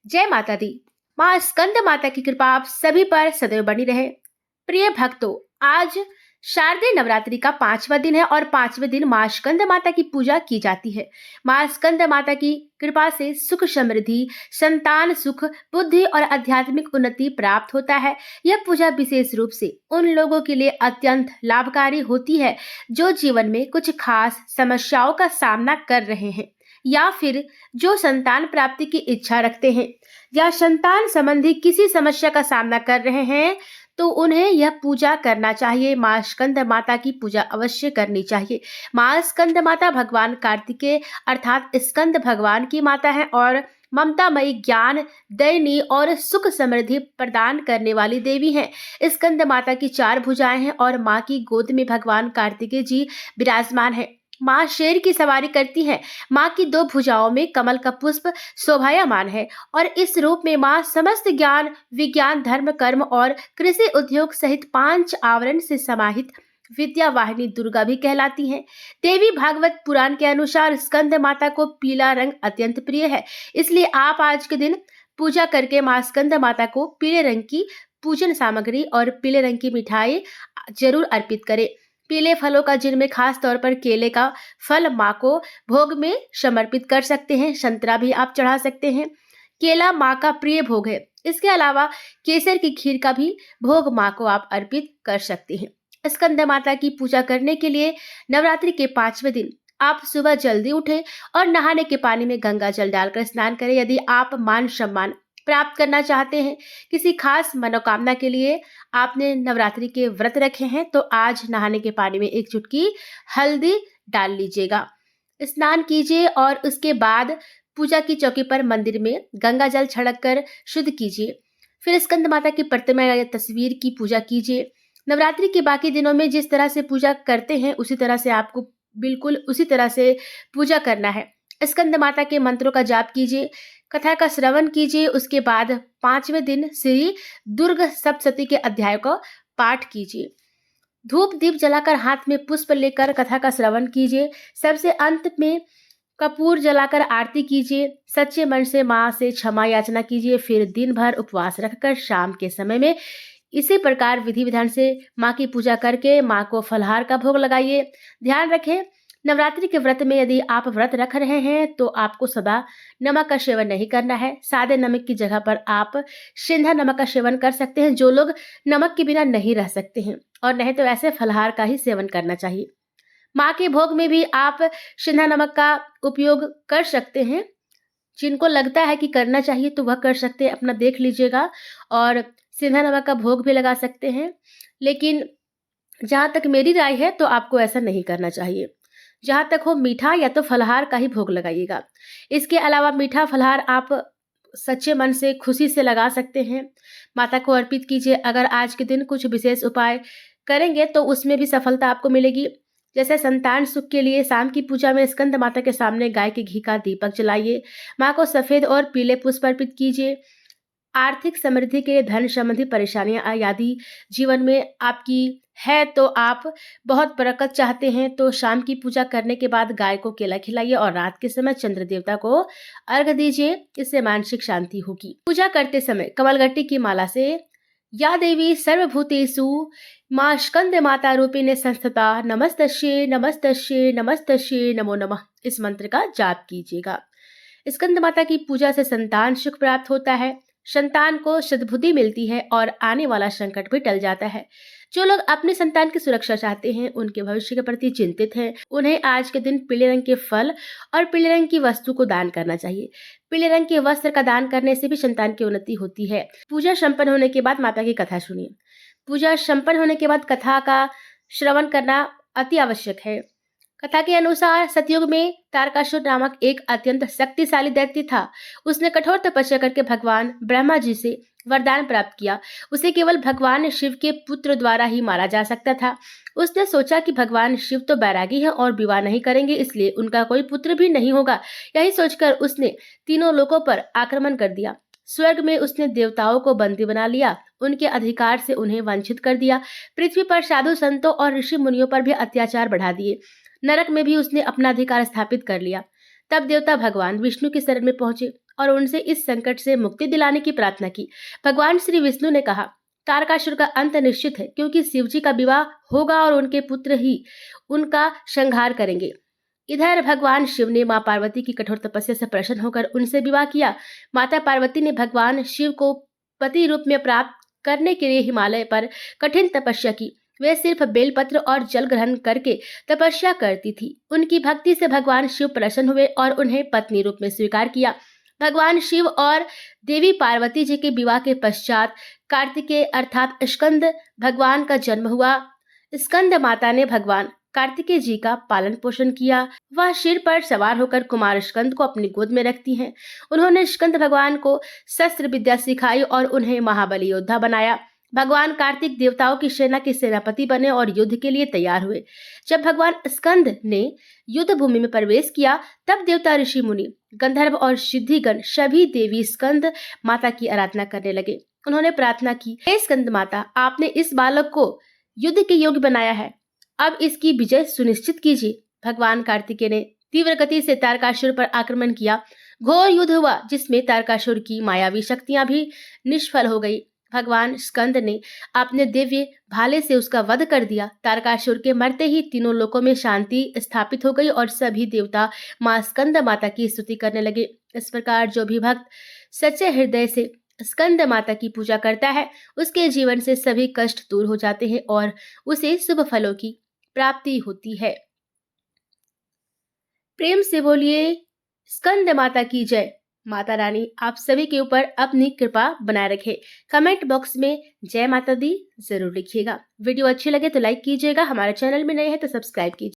जय माता दी। माँ स्कंद माता की कृपा आप सभी पर सदैव बनी रहे। प्रिय भक्तों, आज शारदीय नवरात्रि का 5वां दिन है और 5वें दिन माँ स्कंद माता की पूजा की जाती है। माँ स्कंद माता की कृपा से सुख समृद्धि, संतान सुख, बुद्धि और आध्यात्मिक उन्नति प्राप्त होता है। यह पूजा विशेष रूप से उन लोगों के लिए अत्यंत लाभकारी होती है जो जीवन में कुछ खास समस्याओं का सामना कर रहे हैं या फिर जो संतान प्राप्ति की इच्छा रखते हैं या संतान संबंधी किसी समस्या का सामना कर रहे हैं, तो उन्हें यह पूजा करना चाहिए। माँ स्कंद माता की पूजा अवश्य करनी चाहिए। माँ स्कंद माता भगवान कार्तिकेय अर्थात स्कंद भगवान की माता है और ममतामयी, ज्ञान, दयनीय और सुख समृद्धि प्रदान करने वाली देवी हैं। स्कंद माता की 4 भुजाएं हैं और माँ की गोद में भगवान कार्तिकेय जी विराजमान है। माँ शेर की सवारी करती है। माँ की 2 भुजाओं में कमल का पुष्प शोभायमान है और इस रूप में माँ समस्त ज्ञान, विज्ञान, धर्म, कर्म और कृषि उद्योग सहित 5 आवरण से समाहित विद्या वाहिनी दुर्गा भी कहलाती हैं। देवी भागवत पुराण के अनुसार स्कंद माता को पीला रंग अत्यंत प्रिय है, इसलिए आप आज के दिन पूजा करके माँ स्कंद माता को पीले रंग की पूजन सामग्री और पीले रंग की मिठाई जरूर अर्पित करें। पीले फलों का, जिनमें खास तौर पर केले का फल, माँ को भोग में समर्पित कर सकते हैं। संतरा भी आप चढ़ा सकते हैं। केला माँ का प्रिय भोग है। इसके अलावा केसर की खीर का भी भोग माँ को आप अर्पित कर सकते हैं। स्कंद माता की पूजा करने के लिए नवरात्रि के 5वें दिन आप सुबह जल्दी उठें और नहाने के पानी में गंगा जल डालकर स्नान करें। यदि आप मान सम्मान प्राप्त करना चाहते हैं, किसी खास मनोकामना के लिए आपने नवरात्रि के व्रत रखे हैं, तो आज नहाने के पानी में 1 चुटकी हल्दी डाल लीजिएगा। स्नान कीजिए और उसके बाद पूजा की चौकी पर मंदिर में गंगा जल छिड़क कर शुद्ध कीजिए। फिर स्कंद माता की प्रतिमा या तस्वीर की पूजा कीजिए। नवरात्रि के बाकी दिनों में जिस तरह से पूजा करते हैं, उसी तरह से आपको बिल्कुल उसी तरह से पूजा करना है। स्कंद माता के मंत्रों का जाप कीजिए, कथा का श्रवण कीजिए। उसके बाद 5वें दिन श्री दुर्ग सप्तशती के अध्याय को पाठ कीजिए। धूप दीप जलाकर हाथ में पुष्प लेकर कथा का श्रवण कीजिए। सबसे अंत में कपूर जलाकर आरती कीजिए। सच्चे मन से माँ से क्षमा याचना कीजिए। फिर दिन भर उपवास रखकर शाम के समय में इसी प्रकार विधि विधान से माँ की पूजा करके माँ को फलाहार का भोग लगाइए। ध्यान रखें, नवरात्रि के व्रत में यदि आप व्रत रख रहे हैं तो आपको सदा नमक का सेवन नहीं करना है। सादे नमक की जगह पर आप सिंधा नमक का सेवन कर सकते हैं, जो लोग नमक के बिना नहीं रह सकते हैं, और नहीं तो ऐसे फलाहार का ही सेवन करना चाहिए। माँ के भोग में भी आप सिंधा नमक का उपयोग कर सकते हैं। जिनको लगता है कि करना चाहिए तो वह कर सकते हैं, अपना देख लीजिएगा, और सिंधा नमक का भोग भी लगा सकते हैं। लेकिन जहाँ तक मेरी राय है तो आपको ऐसा नहीं करना चाहिए। जहाँ तक हो, मीठा या तो फलाहार का ही भोग लगाइएगा। इसके अलावा मीठा फलाहार आप सच्चे मन से, खुशी से लगा सकते हैं। माता को अर्पित कीजिए। अगर आज के दिन कुछ विशेष उपाय करेंगे तो उसमें भी सफलता आपको मिलेगी। जैसे संतान सुख के लिए शाम की पूजा में स्कंद माता के सामने गाय के घी का दीपक जलाइए। माँ को सफेद और पीले पुष्प अर्पित कीजिए। आर्थिक समृद्धि के लिए, धन संबंधी परेशानियां यदि जीवन में आपकी है, तो आप बहुत बरकत चाहते हैं, तो शाम की पूजा करने के बाद गाय को केला खिलाइए और रात के समय चंद्र देवता को अर्घ दीजिए। इससे मानसिक शांति होगी। पूजा करते समय कमलगट्टी की माला से या देवी सर्वभूतेषु माँ स्कंद माता रूपिणे संस्थिता नमस्तस्ये नमस्तस्ये नमस्तस्ये नमो नमः, इस मंत्र का जाप कीजिएगा। स्कंद माता की पूजा से संतान सुख प्राप्त होता है, संतान को सद्बुद्धि मिलती है और आने वाला संकट भी टल जाता है। जो लोग अपने संतान की सुरक्षा चाहते हैं, उनके भविष्य के प्रति चिंतित हैं, उन्हें आज के दिन पीले रंग के फल और पीले रंग की वस्तु को दान करना चाहिए। पीले रंग के वस्त्र का दान करने से भी संतान की उन्नति होती है। पूजा संपन्न होने के बाद माता की कथा सुनिए। पूजा संपन्न होने के बाद कथा का श्रवण करना अति आवश्यक है। कथा के अनुसार सतयुग में तारकासुर नामक एक अत्यंत शक्तिशाली दैत्य था। उसने कठोर तपस्या करके भगवान ब्रह्मा जी से वरदान प्राप्त किया। उसे केवल भगवान शिव के पुत्र द्वारा ही मारा जा सकता था। उसने सोचा कि भगवान शिव तो बैरागी हैं और विवाह नहीं करेंगे, इसलिए उनका कोई पुत्र भी नहीं होगा। यही सोचकर उसने तीनों लोकों पर आक्रमण कर दिया। स्वर्ग में उसने देवताओं को बंदी बना लिया, उनके अधिकार से उन्हें वंचित कर दिया। पृथ्वी पर साधु संतों और ऋषि मुनियों पर भी अत्याचार बढ़ा दिए। नरक में भी उसने अपना अधिकार स्थापित कर लिया। तब देवता भगवान विष्णु की शरण में पहुंचे और उनसे इस संकट से मुक्ति दिलाने की प्रार्थना की। भगवान श्री विष्णु ने कहा, तारकासुर का अंत निश्चित है, क्योंकि शिव जी का विवाह होगा और उनके पुत्र ही उनका संहार करेंगे। इधर भगवान शिव ने मां पार्वती की कठोर तपस्या से प्रसन्न होकर उनसे विवाह किया। माता पार्वती ने भगवान शिव को पति रूप में प्राप्त करने के लिए हिमालय पर कठिन तपस्या की। वे सिर्फ बेलपत्र और जल ग्रहण करके तपस्या करती थी। उनकी भक्ति से भगवान शिव प्रसन्न हुए और उन्हें पत्नी रूप में स्वीकार किया। भगवान शिव और देवी पार्वती जी के विवाह के पश्चात कार्तिकेय अर्थात स्कंद भगवान का जन्म हुआ। स्कंद माता ने भगवान कार्तिकेय जी का पालन पोषण किया। वह सिर पर सवार होकर कुमार स्कंद को अपनी गोद में रखती हैं। उन्होंने स्कंद भगवान को शस्त्र विद्या सिखाई और उन्हें महाबली योद्धा बनाया। भगवान कार्तिक देवताओं की सेना के सेनापति बने और युद्ध के लिए तैयार हुए। जब भगवान स्कंद ने युद्ध भूमि में प्रवेश किया, तब देवता, ऋषि मुनि, गंधर्व और सिद्धिगण सभी देवी स्कंद माता की आराधना करने लगे। उन्होंने प्रार्थना की, हे स्कंद माता, आपने इस बालक को युद्ध के योग्य बनाया है, अब इसकी विजय सुनिश्चित कीजिए। भगवान कार्तिकेय ने तीव्र गति से तारकासुर पर आक्रमण किया। घोर युद्ध हुआ, जिसमें तारकासुर की मायावी शक्तियां भी निष्फल हो गई। भगवान स्कंद ने अपने दिव्य भाले से उसका वध कर दिया। तारकासुर के मरते ही तीनों लोकों में शांति स्थापित हो गई और सभी देवता मां स्कंद माता की स्तुति करने लगे। इस प्रकार जो भी भक्त सच्चे हृदय से स्कंद माता की पूजा करता है, उसके जीवन से सभी कष्ट दूर हो जाते हैं और उसे शुभ फलों की प्राप्ति होती है। प्रेम से बोलिए स्कंद माता की जय। माता रानी आप सभी के ऊपर अपनी कृपा बनाए रखे। कमेंट बॉक्स में जय माता दी जरूर लिखिएगा। वीडियो अच्छी लगे तो लाइक कीजिएगा। हमारे चैनल में नए हैं तो सब्सक्राइब कीजिए।